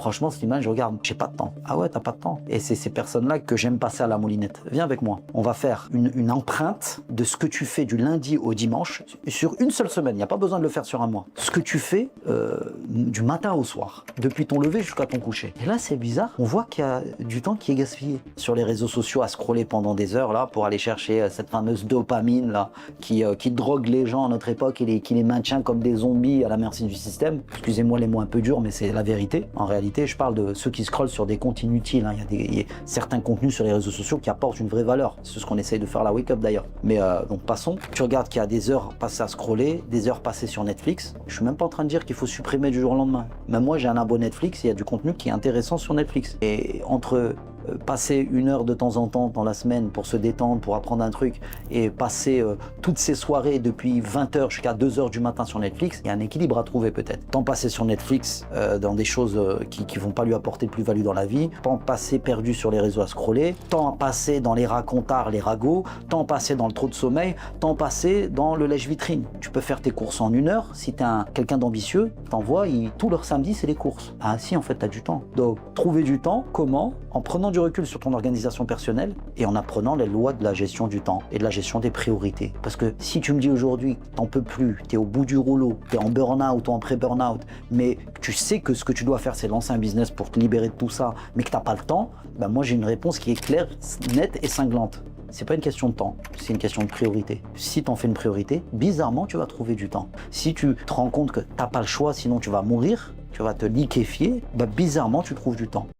Franchement, Slimane, je regarde, j'ai pas de temps. Ah ouais, t'as pas de temps. Et c'est ces personnes-là que j'aime passer à la moulinette. Viens avec moi. On va faire une empreinte de ce que tu fais du lundi au dimanche sur une seule semaine. Il n'y a pas besoin de le faire sur un mois. Ce que tu fais du matin au soir, depuis ton lever jusqu'à ton coucher. Et là, c'est bizarre. On voit qu'il y a du temps qui est gaspillé sur les réseaux sociaux à scroller pendant des heures là pour aller chercher cette fameuse dopamine là qui drogue les gens à notre époque et qui les maintient comme des zombies à la merci du système. Excusez-moi les mots un peu durs, mais c'est la vérité. En réalité, je parle de ceux qui scrollent sur des comptes inutiles. Hein. Il y a certains contenus sur les réseaux sociaux qui apportent une vraie valeur. C'est ce qu'on essaye de faire à la Wake Up d'ailleurs. Mais donc passons. Tu regardes qu'il y a des heures passées à scroller, des heures passées sur Netflix. Je suis même pas en train de dire qu'il faut supprimer du jour au lendemain. Même moi, j'ai un abonné Netflix, il y a du contenu qui est intéressant sur Netflix. Et entre passer une heure de temps en temps dans la semaine pour se détendre, pour apprendre un truc, et passer toutes ces soirées depuis 20h jusqu'à 2h du matin sur Netflix, il y a un équilibre à trouver peut-être. Temps passé sur Netflix dans des choses qui vont pas lui apporter de plus-value dans la vie, temps passé perdu sur les réseaux à scroller, temps passé dans les racontards, les ragots, temps passé dans le trop de sommeil, temps passé dans le lèche-vitrine. Tu peux faire tes courses en 1 heure, si tu es quelqu'un d'ambitieux, t'envoies, tout leur samedi c'est les courses. Ah si, en fait tu as du temps. Donc trouver du temps, comment? En prenant du recul sur ton organisation personnelle et en apprenant les lois de la gestion du temps et de la gestion des priorités. Parce que si tu me dis aujourd'hui que t'en peux plus, t'es au bout du rouleau, t'es en burn-out ou en pré-burn-out, mais tu sais que ce que tu dois faire c'est lancer un business pour te libérer de tout ça, mais que t'as pas le temps, ben moi j'ai une réponse qui est claire, nette et cinglante. C'est pas une question de temps, c'est une question de priorité. Si t'en fais une priorité, bizarrement tu vas trouver du temps. Si tu te rends compte que t'as pas le choix, sinon tu vas mourir, tu vas te liquéfier, ben bizarrement tu trouves du temps.